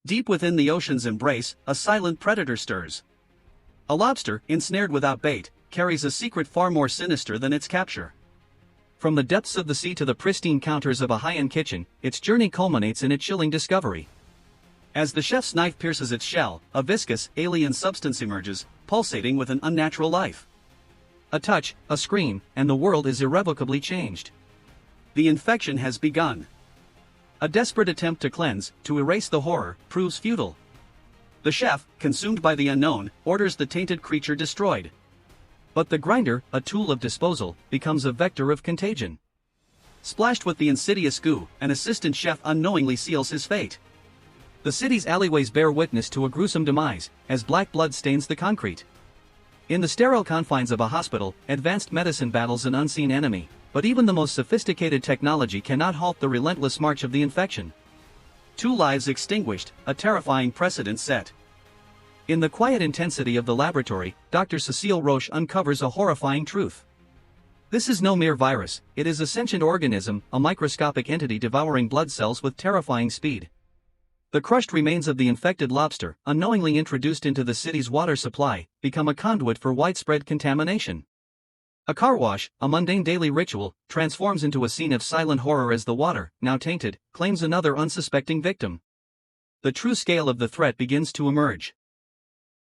Deep within the ocean's embrace, a silent predator stirs. A lobster, ensnared without bait, carries a secret far more sinister than its capture. From the depths of the sea to the pristine counters of a high-end kitchen, its journey culminates in a chilling discovery. As the chef's knife pierces its shell, a viscous, alien substance emerges, pulsating with an unnatural life. A touch, a scream, and the world is irrevocably changed. The infection has begun. A desperate attempt to cleanse, to erase the horror, proves futile. The chef, consumed by the unknown, orders the tainted creature destroyed. But the grinder, a tool of disposal, becomes a vector of contagion. Splashed with the insidious goo, an assistant chef unknowingly seals his fate. The city's alleyways bear witness to a gruesome demise, as black blood stains the concrete. In the sterile confines of a hospital, advanced medicine battles an unseen enemy, but even the most sophisticated technology cannot halt the relentless march of the infection. 2 lives extinguished, a terrifying precedent set. In the quiet intensity of the laboratory, Dr. Cecile Roche uncovers a horrifying truth. This is no mere virus, it is a sentient organism, a microscopic entity devouring blood cells with terrifying speed. The crushed remains of the infected lobster, unknowingly introduced into the city's water supply, become a conduit for widespread contamination. A car wash, a mundane daily ritual, transforms into a scene of silent horror as the water, now tainted, claims another unsuspecting victim. The true scale of the threat begins to emerge.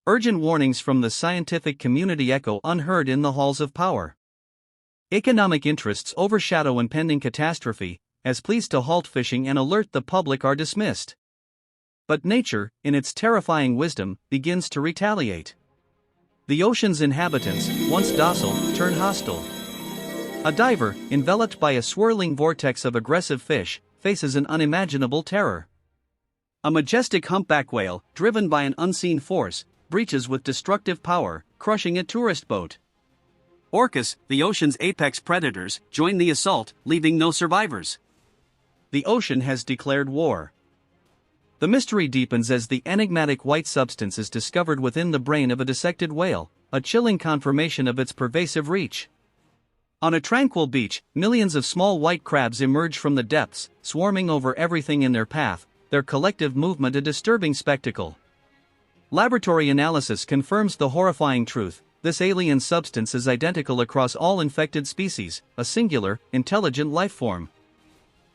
Urgent warnings from the scientific community echo unheard in the halls of power. Economic interests overshadow impending catastrophe, as pleas to halt fishing and alert the public are dismissed. But nature, in its terrifying wisdom, begins to retaliate. The ocean's inhabitants, once docile, turn hostile. A diver, enveloped by a swirling vortex of aggressive fish, faces an unimaginable terror. A majestic humpback whale, driven by an unseen force, breaches with destructive power, crushing a tourist boat. Orcas, the ocean's apex predators, join the assault, leaving no survivors. The ocean has declared war. The mystery deepens as the enigmatic white substance is discovered within the brain of a dissected whale, a chilling confirmation of its pervasive reach. On a tranquil beach, millions of small white crabs emerge from the depths, swarming over everything in their path, their collective movement a disturbing spectacle. Laboratory analysis confirms the horrifying truth: this alien substance is identical across all infected species, a singular, intelligent life form.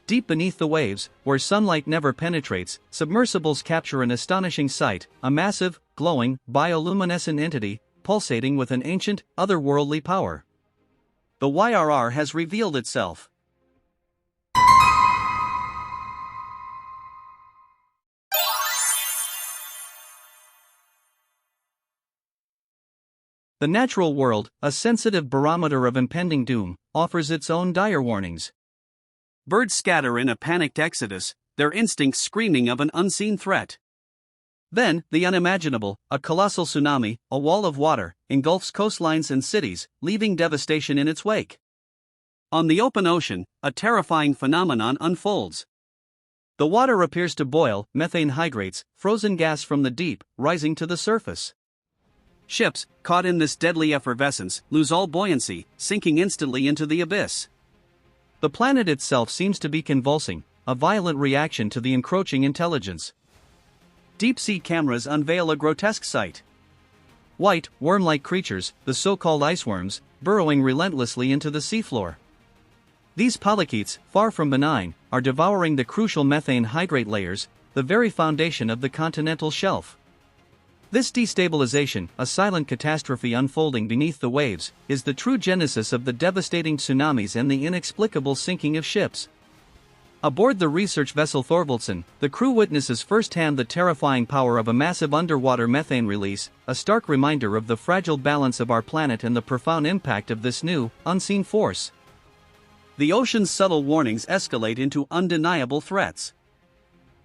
Deep beneath the waves, where sunlight never penetrates, submersibles capture an astonishing sight: a massive, glowing, bioluminescent entity, pulsating with an ancient, otherworldly power. The YRR has revealed itself. The natural world, a sensitive barometer of impending doom, offers its own dire warnings. Birds scatter in a panicked exodus, their instincts screaming of an unseen threat. Then, the unimaginable, a colossal tsunami, a wall of water, engulfs coastlines and cities, leaving devastation in its wake. On the open ocean, a terrifying phenomenon unfolds. The water appears to boil, methane hydrates, frozen gas from the deep, rising to the surface. Ships, caught in this deadly effervescence, lose all buoyancy, sinking instantly into the abyss. The planet itself seems to be convulsing, a violent reaction to the encroaching intelligence. Deep-sea cameras unveil a grotesque sight. White, worm-like creatures, the so-called iceworms, burrowing relentlessly into the seafloor. These polychaetes, far from benign, are devouring the crucial methane hydrate layers, the very foundation of the continental shelf. This destabilization, a silent catastrophe unfolding beneath the waves, is the true genesis of the devastating tsunamis and the inexplicable sinking of ships. Aboard the research vessel Thorvaldsen, the crew witnesses firsthand the terrifying power of a massive underwater methane release, a stark reminder of the fragile balance of our planet and the profound impact of this new, unseen force. The ocean's subtle warnings escalate into undeniable threats.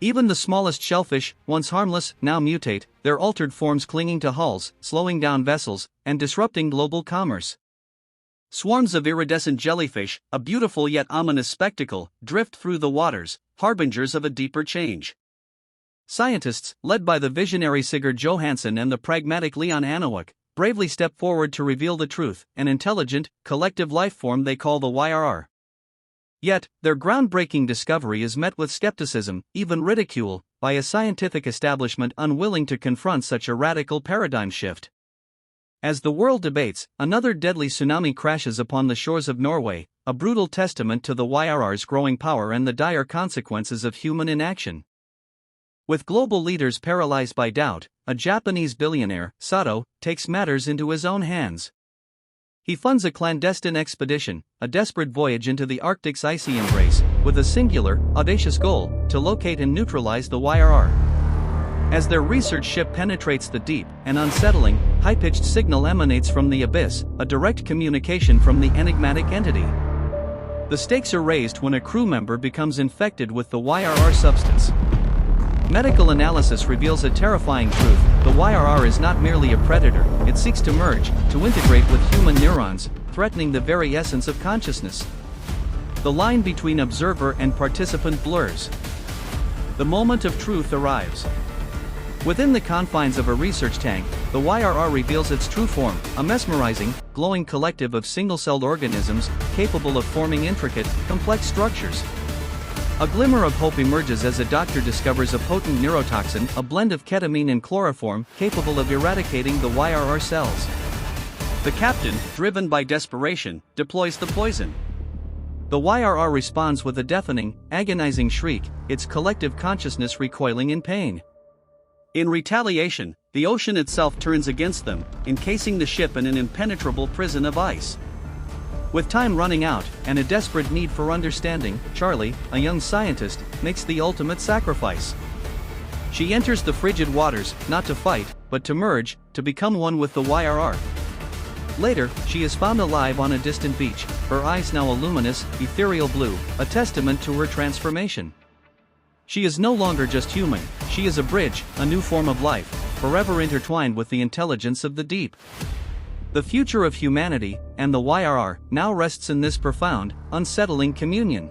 Even the smallest shellfish, once harmless, now mutate, their altered forms clinging to hulls, slowing down vessels, and disrupting global commerce. Swarms of iridescent jellyfish, a beautiful yet ominous spectacle, drift through the waters, harbingers of a deeper change. Scientists, led by the visionary Sigurd Johansson and the pragmatic Leon Anowak, bravely step forward to reveal the truth: an intelligent, collective life form they call the YRR. Yet, their groundbreaking discovery is met with skepticism, even ridicule, by a scientific establishment unwilling to confront such a radical paradigm shift. As the world debates, another deadly tsunami crashes upon the shores of Norway, a brutal testament to the YRR's growing power and the dire consequences of human inaction. With global leaders paralyzed by doubt, a Japanese billionaire, Sato, takes matters into his own hands. He funds a clandestine expedition, a desperate voyage into the Arctic's icy embrace, with a singular, audacious goal: to locate and neutralize the YRR. As their research ship penetrates the deep, an unsettling, high-pitched signal emanates from the abyss, a direct communication from the enigmatic entity. The stakes are raised when a crew member becomes infected with the YRR substance. Medical analysis reveals a terrifying truth: the YRR is not merely a predator, it seeks to merge, to integrate with human neurons, threatening the very essence of consciousness. The line between observer and participant blurs. The moment of truth arrives. Within the confines of a research tank, the YRR reveals its true form, a mesmerizing, glowing collective of single-celled organisms, capable of forming intricate, complex structures. A glimmer of hope emerges as a doctor discovers a potent neurotoxin, a blend of ketamine and chloroform, capable of eradicating the YRR cells. The captain, driven by desperation, deploys the poison. The YRR responds with a deafening, agonizing shriek, its collective consciousness recoiling in pain. In retaliation, the ocean itself turns against them, encasing the ship in an impenetrable prison of ice. With time running out, and a desperate need for understanding, Charlie, a young scientist, makes the ultimate sacrifice. She enters the frigid waters, not to fight, but to merge, to become one with the YRR. Later, she is found alive on a distant beach, her eyes now a luminous, ethereal blue, a testament to her transformation. She is no longer just human, she is a bridge, a new form of life, forever intertwined with the intelligence of the deep. The future of humanity, and the YRR, now rests in this profound, unsettling communion.